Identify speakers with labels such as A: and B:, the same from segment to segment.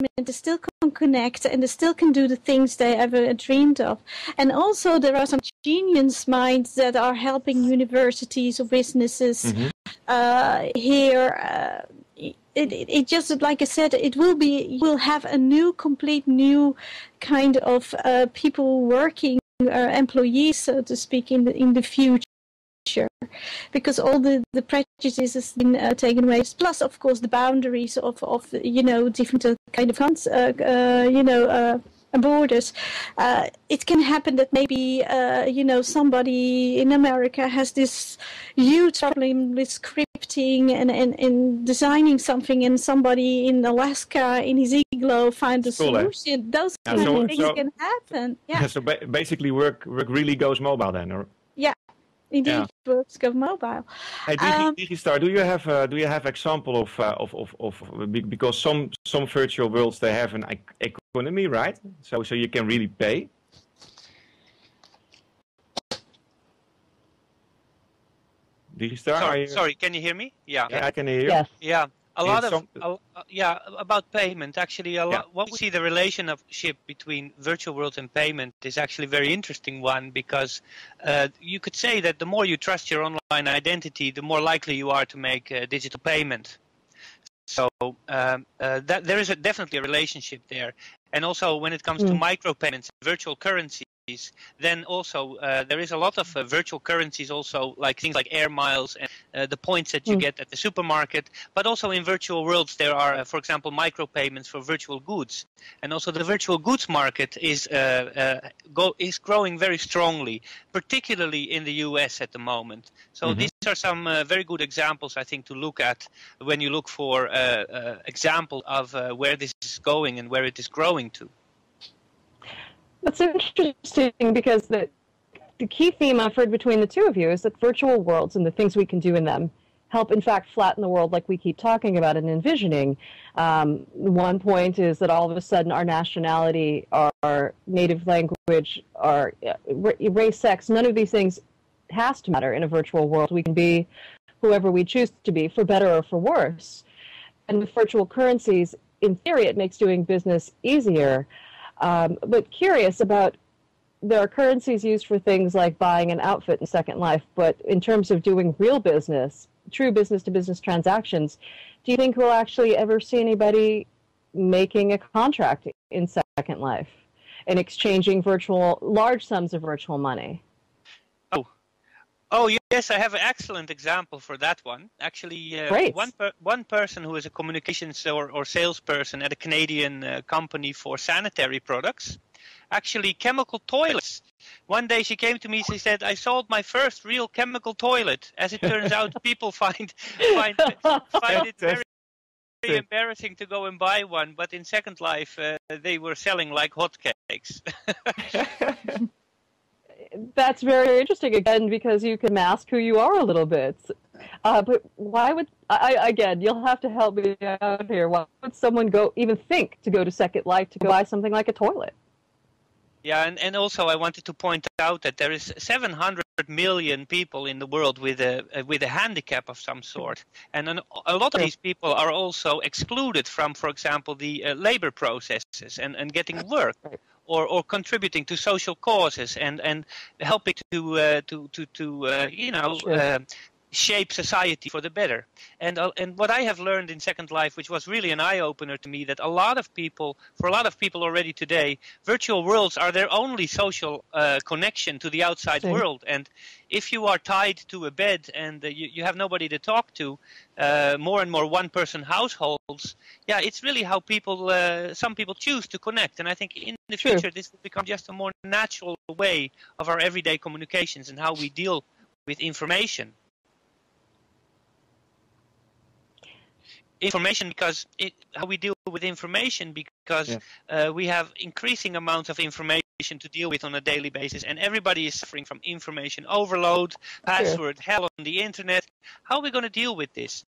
A: environment, they still can connect and they still can do the things they ever dreamed of. And also there are some genius minds that are helping universities or businesses here. It just, like I said, will have a complete new kind of people working, employees, so to speak, in the future, because all the prejudices has been taken away. Plus, of course, the boundaries of different kind of borders. It can happen that maybe somebody in America has this huge problem with scripting and designing something, and somebody in Alaska in his igloo find a solution. Those kind of things can happen. Yeah.
B: So basically, work really goes mobile then, or?
A: Yeah. Indeed, works go mobile.
B: Hey, DigiStar, do you have example of because some virtual worlds, they have an economy, right? So you can really pay. DigiStar,
C: sorry, can you hear me? Yeah,
B: I can hear you.
D: Yes.
C: Yeah. About payment. Actually, what we see, the relationship between virtual world and payment is actually a very interesting one, because you could say that the more you trust your online identity, the more likely you are to make a digital payment. So that there is definitely a relationship there. And also when it comes to micropayments, virtual currencies, then also there is a lot of virtual currencies also, like things like air miles and the points that you get at the supermarket. But also in virtual worlds there are, for example, micropayments for virtual goods. And also the virtual goods market is growing very strongly, particularly in the US at the moment. So these are some very good examples, I think, to look at when you look for example of where this is going and where it is growing to.
D: That's interesting, because the key theme I've heard between the two of you is that virtual worlds and the things we can do in them help, in fact, flatten the world like we keep talking about and envisioning. One point is that all of a sudden our nationality, our native language, our race, sex, none of these things has to matter in a virtual world. We can be whoever we choose to be, for better or for worse. And with virtual currencies, in theory, it makes doing business easier. But curious about, there are currencies used for things like buying an outfit in Second Life, but in terms of doing real business, true business-to-business transactions, do you think we'll actually ever see anybody making a contract in Second Life and exchanging large sums of virtual money?
C: Oh yes, I have an excellent example for that one. Actually, one person who is a communications or salesperson at a Canadian company for sanitary products, actually chemical toilets. One day she came to me, she said, "I sold my first real chemical toilet." As it turns out, people find it very embarrassing to go and buy one, but in Second Life they were selling like hotcakes.
D: That's very interesting, again, because you can mask who you are a little bit. But why would, again, you'll have to help me out here. Why would someone even think to go to Second Life to go buy something like a toilet?
C: Yeah, and also I wanted to point out that there is 700 million people in the world with a handicap of some sort, and a lot of these people are also excluded from, for example, the labor processes and getting work. Or contributing to social causes and helping to shape society for the better. And what I have learned in Second Life, which was really an eye-opener to me, that for a lot of people already today, virtual worlds are their only social connection to the outside world. And if you are tied to a bed and you have nobody to talk to, more and more one-person households, yeah, it's really how some people choose to connect. And I think in the future this will become just a more natural way of our everyday communications and how we deal with information. How we deal with information, because we have increasing amounts of information to deal with on a daily basis, and everybody is suffering from information overload, password hell on the internet. How are we going to deal with this?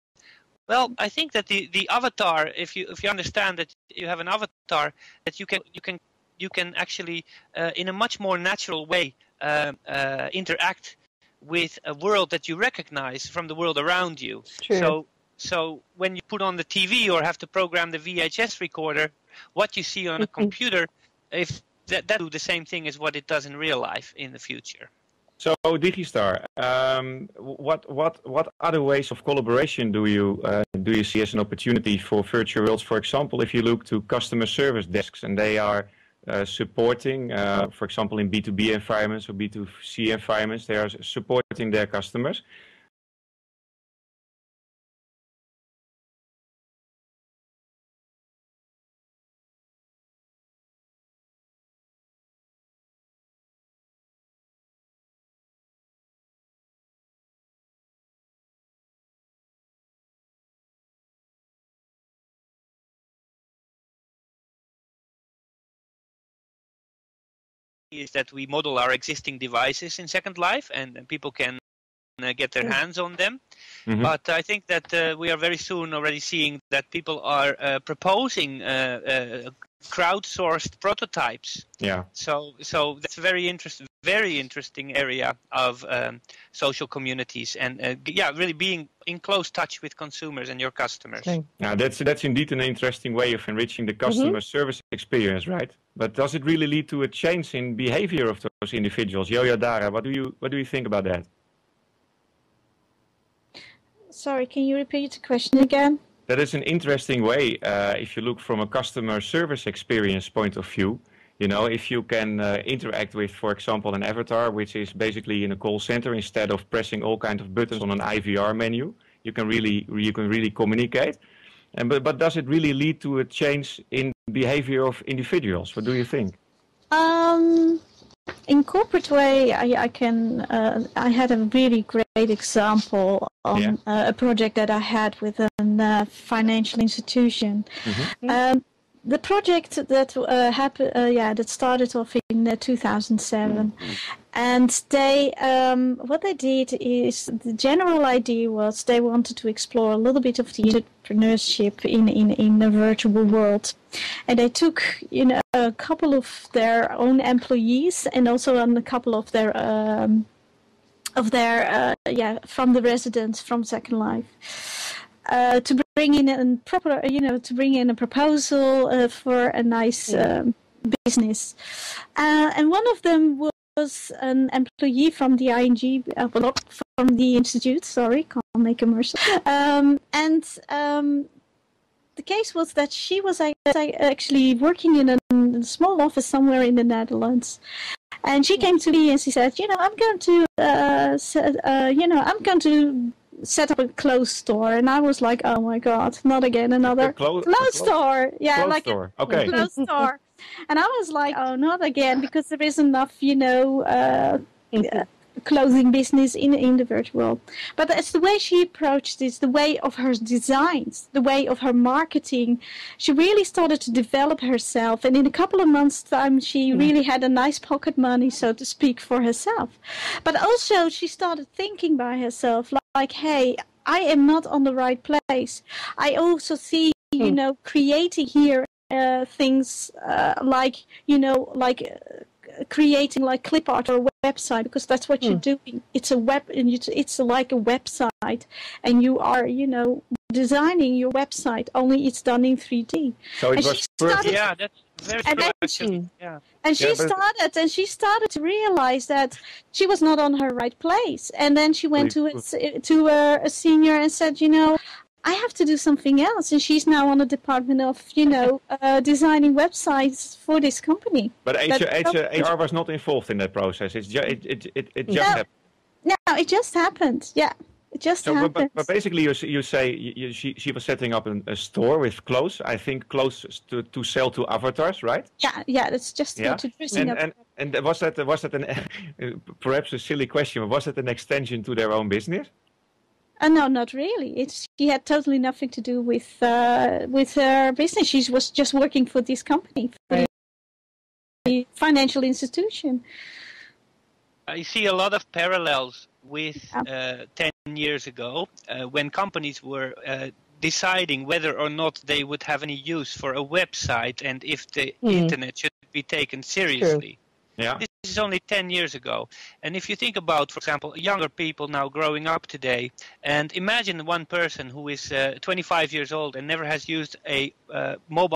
C: Well, I think that the avatar, if you understand that you have an avatar, that you can actually in a much more natural way interact with a world that you recognize from the world around you. So when you put on the TV or have to program the VHS recorder, what you see on a computer, if that do the same thing as what it does in real life in the future.
B: So Digistar, what other ways of collaboration do you see as an opportunity for virtual worlds? For example, if you look to customer service desks and they are supporting, for example, in B2B environments or B2C environments, they are supporting their customers.
C: Is that we model our existing devices in Second Life, and people can get their hands on them.
B: Mm-hmm.
C: But I think that we are very soon already seeing that people are proposing crowdsourced prototypes.
B: Yeah.
C: So that's a very interesting area of social communities, and really being in close touch with consumers and your customers.
B: Now that's indeed an interesting way of enriching the customer service experience, right? But does it really lead to a change in behavior of those individuals? Joja, Dara, what do you think about that?
A: Sorry, can you repeat the question again?
B: That is an interesting way, if you look from a customer service experience point of view. You know, if you can interact with, for example, an avatar, which is basically in a call center, instead of pressing all kinds of buttons on an IVR menu, you can really communicate. But does it really lead to a change in behavior of individuals? What do you think?
A: In corporate way, I had a really great example on a project that I had with a financial institution. Mm-hmm. The project that happened, that started off in 2007, and they, what they did is, the general idea was they wanted to explore a little bit of the entrepreneurship in the virtual world, and they took, a couple of their own employees and also a couple of their from the residents from Second Life. To bring in a proposal for a nice business, and one of them was an employee from the ING, from the institute. Sorry, can't make a commercial. The case was that she was actually working in a small office somewhere in the Netherlands. And she came to me and she said, I'm going to set up a clothes store. And I was like, oh my God, not again, another clothes store. Yeah,
B: clothes
A: like
B: store. Okay.
A: a clothes store. And I was like, oh, not again, because there is enough, clothing business in the virtual world. But it's the way she approached this, the way of her designs, the way of her marketing. She really started to develop herself, and in a couple of months' time she really had a nice pocket money, so to speak, for herself. But also she started thinking by herself, like, hey, I am not on the right place. I also see, creating here things creating like clip art or a website, because that's what you're doing. It's a web, and it's like a website, and you are, designing your website. Only it's done in 3D.
B: So it was
C: perfect. Yeah, that's very true. Actually, yeah.
A: And she started to realize that she was not on her right place. And then she went to a senior and said, I have to do something else, and she's now on the department of, designing websites for this company.
B: But HR was not involved in that process. It just happened.
A: No, it just happened. Yeah, it just happened.
B: But basically, you say she was setting up a store with clothes. I think clothes to sell to avatars, right?
A: Yeah, that's just to dressing up.
B: And was that perhaps a silly question? But was it an extension to their own business?
A: No, not really. She had totally nothing to do with her business. She was just working for this company, for the financial institution.
C: I see a lot of parallels with 10 years ago when companies were deciding whether or not they would have any use for a website and if the internet should be taken seriously.
B: Yeah.
C: This is only 10 years ago. And if you think about, for example, younger people now growing up today, and imagine one person who is 25 years old and never has used a mobile